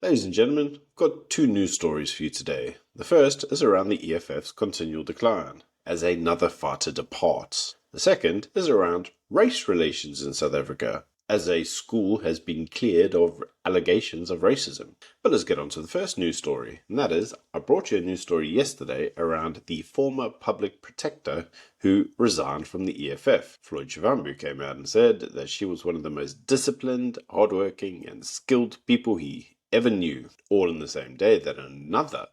Ladies and gentlemen, I've got two news stories for you today. The first is around the EFF's continual decline, as another fighter departs. The second is around race relations in South Africa, as a school has been cleared of allegations of racism. But let's get on to the first news story, and that is, I brought you a news story yesterday around the former public protector who resigned from the EFF. Floyd Shivambu came out and said that she was one of the most disciplined, hardworking, and skilled people he ever knew, all in the same day that another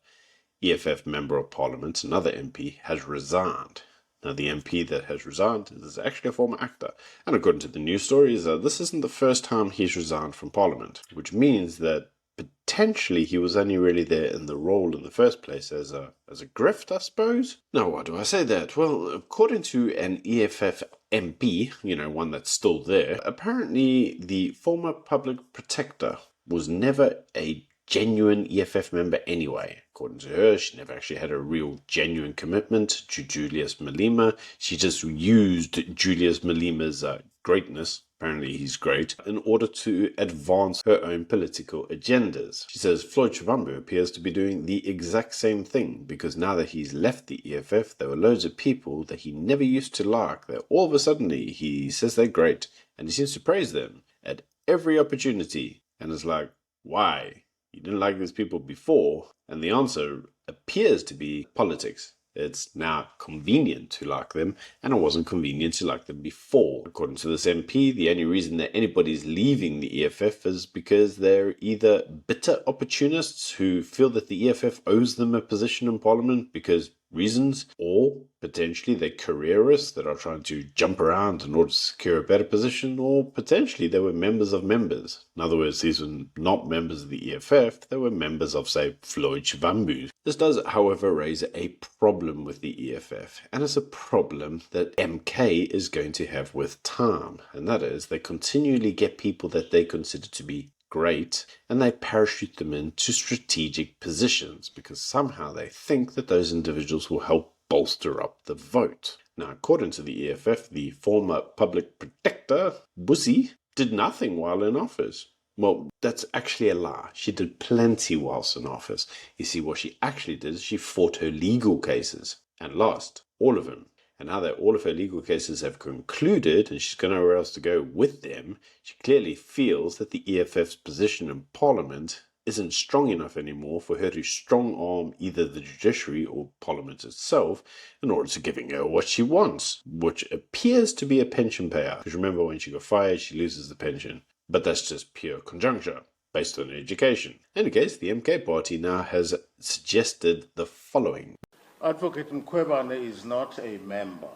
EFF Member of Parliament, another MP, has resigned. Now, the MP that has resigned is actually a former actor, and according to the news stories, this isn't the first time he's resigned from Parliament, which means that potentially he was only really there in the role in the first place as a grift, I suppose. Now, why do I say that? Well, according to an EFF MP, one that's still there, apparently the former public protector was never a genuine EFF member anyway. According to her, she never actually had a real genuine commitment to Julius Malema. She just used Julius Malema's greatness, apparently he's great, in order to advance her own political agendas. She says Floyd Shivambu appears to be doing the exact same thing, because now that he's left the EFF, there were loads of people that he never used to like, that all of a sudden he says they're great, and he seems to praise them at every opportunity. And it's like, why? You didn't like these people before, and the answer appears to be politics. It's now convenient to like them, and it wasn't convenient to like them before. According to this MP, the only reason that anybody's leaving the EFF is because they're either bitter opportunists who feel that the EFF owes them a position in Parliament because reasons, or potentially they're careerists that are trying to jump around in order to secure a better position, or potentially they were members of members. In other words, these were not members of the EFF, they were members of, say, Floyd Shivambu. This does, however, raise a problem with the EFF, and it's a problem that MK is going to have with time, and that is they continually get people that they consider to be great, and they parachute them into strategic positions because somehow they think that those individuals will help bolster up the vote. Now, according to the EFF, the former public protector, Busi, did nothing while in office. Well, that's actually a lie. She did plenty whilst in office. You see, what she actually did is she fought her legal cases and lost all of them. And now that all of her legal cases have concluded and she's got nowhere else to go with them, she clearly feels that the EFF's position in Parliament isn't strong enough anymore for her to strong-arm either the judiciary or Parliament itself in order to giving her what she wants, which appears to be a pension payout. Because remember, when she got fired, she loses the pension. But that's just pure conjuncture, based on her education. In any case, the MK party now has suggested the following. Advocate Mkhwebane is not a member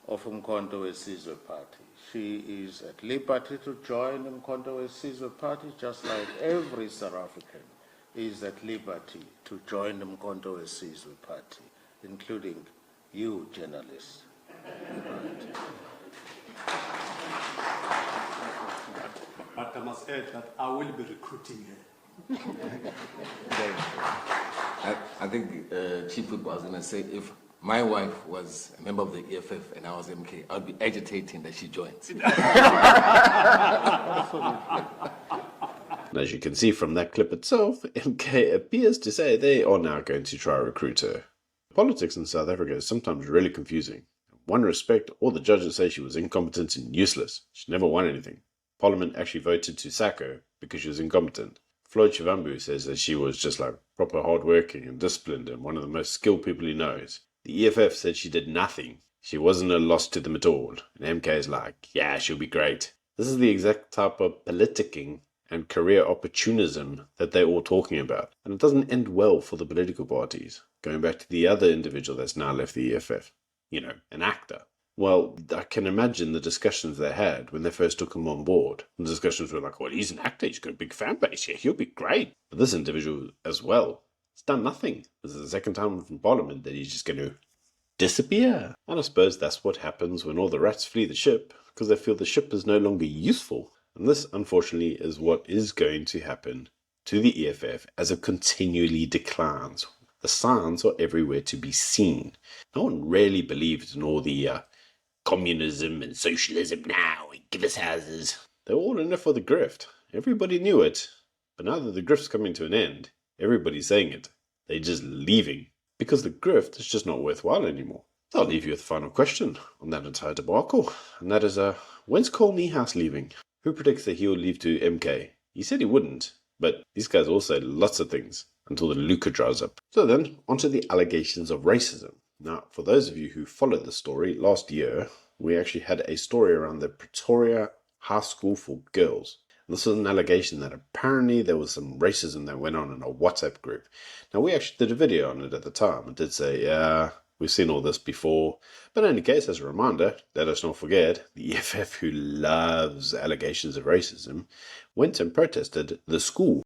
of Umkhonto weSizwe Party. She is at liberty to join Umkhonto weSizwe Party, just like every South African is at liberty to join Umkhonto weSizwe Party, including you, journalists. But I must add that I will be recruiting her. I think Chief Whip was going to say, if my wife was a member of the EFF and I was MK, I'd be agitating that she joins. As you can see from that clip itself, MK appears to say they are now going to try to recruit her. Politics in South Africa is sometimes really confusing. In one respect, all the judges say she was incompetent and useless. She never won anything. Parliament actually voted to sack her because she was incompetent. Floyd Shivambu says that she was just like proper hardworking and disciplined and one of the most skilled people he knows. The EFF said she did nothing. She wasn't a loss to them at all. And MK is like, yeah, she'll be great. This is the exact type of politicking and career opportunism that they're all talking about. And it doesn't end well for the political parties. Going back to the other individual that's now left the EFF. An actor. Well, I can imagine the discussions they had when they first took him on board. The discussions were like, well, he's an actor, he's got a big fan base, yeah, he'll be great. But this individual as well, has done nothing. This is the second time from Parliament that he's just going to disappear. And I suppose that's what happens when all the rats flee the ship, because they feel the ship is no longer useful. And this, unfortunately, is what is going to happen to the EFF as it continually declines. The signs are everywhere to be seen. No one really believed in all the communism and socialism now, and give us houses. They were all in it for the grift. Everybody knew it. But now that the grift's coming to an end, everybody's saying it. They're just leaving because the grift is just not worthwhile anymore. So I'll leave you with a final question on that entire debacle, and that is, when's Cole Niehaus leaving? Who predicts that he'll leave to MK? He said he wouldn't, but these guys all say lots of things until the lucre dries up. So then, onto the allegations of racism. Now, for those of you who followed the story, last year, we actually had a story around the Pretoria High School for Girls. And this was an allegation that apparently there was some racism that went on in a WhatsApp group. Now, we actually did a video on it at the time and did say, yeah, we've seen all this before. But in any case, as a reminder, let us not forget, the EFF, who loves allegations of racism, went and protested the school.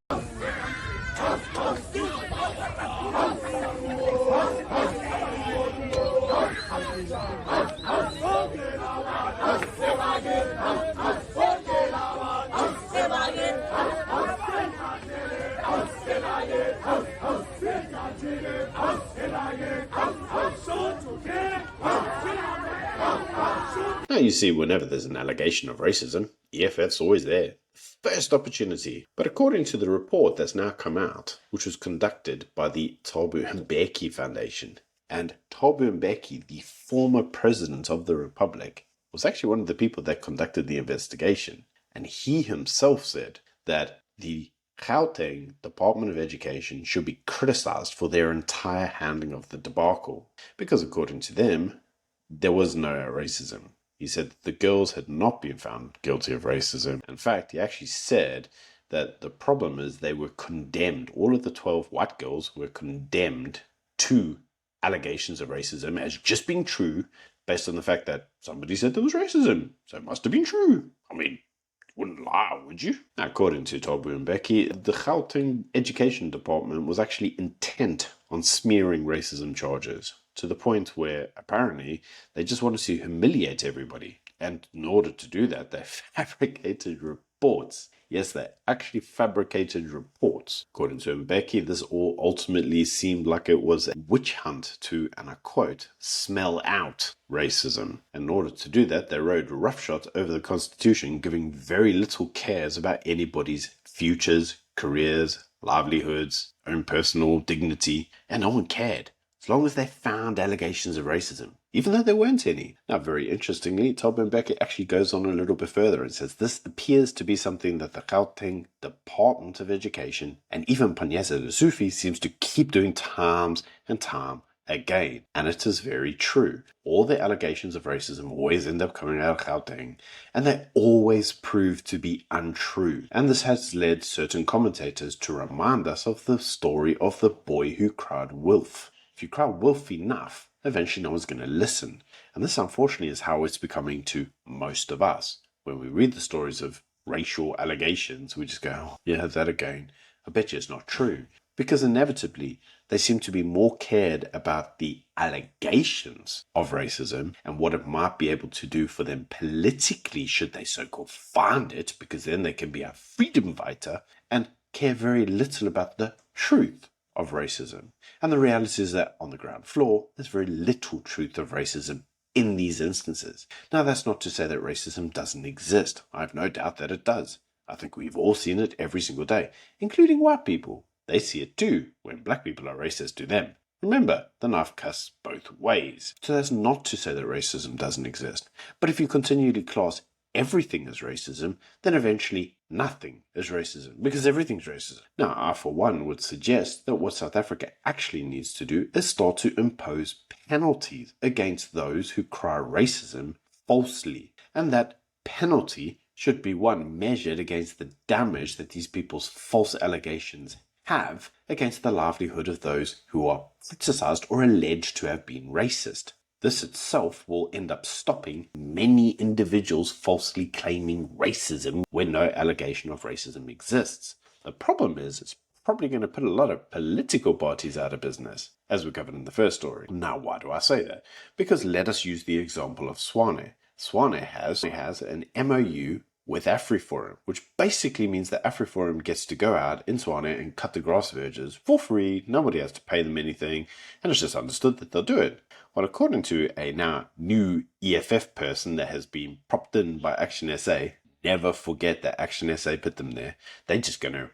Now you see, whenever there's an allegation of racism, EFF's always there. First opportunity. But according to the report that's now come out, which was conducted by the Mbeki Foundation, and Mbeki, the former president of the Republic, was actually one of the people that conducted the investigation. And he himself said that the Gauteng Department of Education should be criticized for their entire handling of the debacle, because according to them, there was no racism. He said that the girls had not been found guilty of racism. In fact, he actually said that the problem is they were condemned. All of the 12 white girls were condemned to allegations of racism as just being true, based on the fact that somebody said there was racism. So it must have been true. I mean, you wouldn't lie, would you? Now, according to Mbeki, the Gauteng Education Department was actually intent on smearing racism charges, to the point where apparently they just wanted to humiliate everybody. And in order to do that, they fabricated reports. Yes, they actually fabricated reports. According to Mbeki, this all ultimately seemed like it was a witch hunt to, and I quote, smell out racism. And in order to do that, they rode roughshod over the Constitution, giving very little cares about anybody's futures, careers, livelihoods, own personal dignity, and no one cared, as long as they found allegations of racism, even though there weren't any. Now, very interestingly, Mbeki actually goes on a little bit further and says this appears to be something that the Gauteng Department of Education and even Panyeza Lesufi seems to keep doing times and time again. And it is very true. All the allegations of racism always end up coming out of Gauteng, and they always prove to be untrue. And this has led certain commentators to remind us of the story of the boy who cried wolf. If you cry wolf enough, eventually no one's going to listen. And this, unfortunately, is how it's becoming to most of us. When we read the stories of racial allegations, we just go, oh, yeah, that again. I bet you it's not true. Because inevitably, they seem to be more cared about the allegations of racism and what it might be able to do for them politically, should they so-called find it, because then they can be a freedom fighter, and care very little about the truth of racism. And the reality is that on the ground floor, there's very little truth of racism in these instances. Now, that's not to say that racism doesn't exist. I have no doubt that it does. I think we've all seen it every single day, including white people. They see it too when black people are racist to them. Remember, the knife cuts both ways. So that's not to say that racism doesn't exist. But if you continually class everything as racism, then eventually nothing is racism, because everything's racism. Now, I for one would suggest that what South Africa actually needs to do is start to impose penalties against those who cry racism falsely, and that penalty should be one measured against the damage that these people's false allegations have against the livelihood of those who are criticized or alleged to have been racist. This itself will end up stopping many individuals falsely claiming racism when no allegation of racism exists. The problem is, it's probably going to put a lot of political parties out of business, as we covered in the first story. Now, why do I say that? Because let us use the example of Swane. Swane has an MOU with AfriForum, which basically means that AfriForum gets to go out in Swane and cut the grass verges for free. Nobody has to pay them anything, and it's just understood that they'll do it. Well, according to a now new EFF person that has been propped in by Action SA, never forget that Action SA put them there. They're just going to,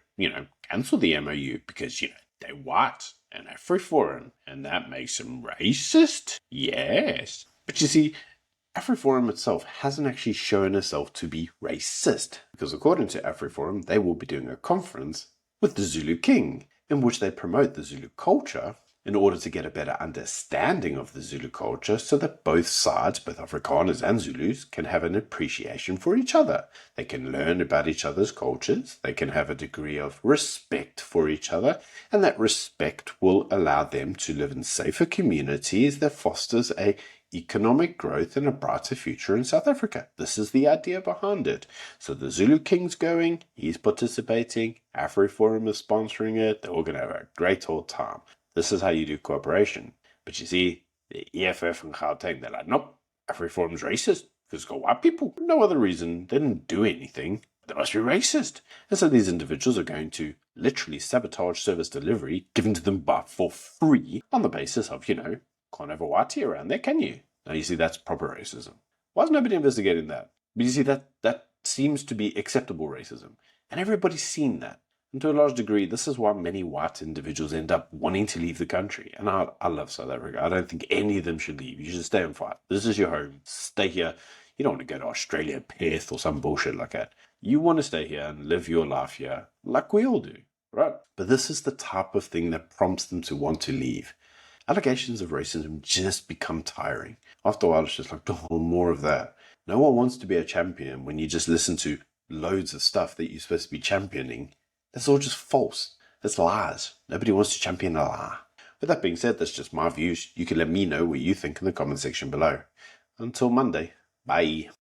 cancel the MOU because, they're white and AfriForum, and that makes them racist? Yes. But you see, AfriForum itself hasn't actually shown itself to be racist, because according to AfriForum, they will be doing a conference with the Zulu King, in which they promote the Zulu culture in order to get a better understanding of the Zulu culture so that both sides, both Afrikaners and Zulus, can have an appreciation for each other. They can learn about each other's cultures, they can have a degree of respect for each other, and that respect will allow them to live in safer communities that fosters a economic growth and a brighter future in South Africa. This is the idea behind it. So the Zulu King's going, he's participating, AfriForum is sponsoring it, they're all going to have a great old time. This is how you do cooperation. But you see, the EFF and Gauteng, they're like, nope, AfriForum's racist because it's got white people. No other reason, they didn't do anything. They must be racist. And so these individuals are going to literally sabotage service delivery given to them for free on the basis of, can't have a whitey around there, can you? Now you see, that's proper racism. Why is nobody investigating that? But you see, that seems to be acceptable racism. And everybody's seen that. And to a large degree, this is why many white individuals end up wanting to leave the country. And I love South Africa. I don't think any of them should leave. You should stay and fight. This is your home. Stay here. You don't want to go to Australia, Perth, or some bullshit like that. You want to stay here and live your life here like we all do, right? But this is the type of thing that prompts them to want to leave. Allegations of racism just become tiring. After a while, it's just like, oh, more of that. No one wants to be a champion when you just listen to loads of stuff that you're supposed to be championing. That's all just false. That's lies. Nobody wants to champion a lie. With that being said, that's just my views. You can let me know what you think in the comment section below. Until Monday, bye.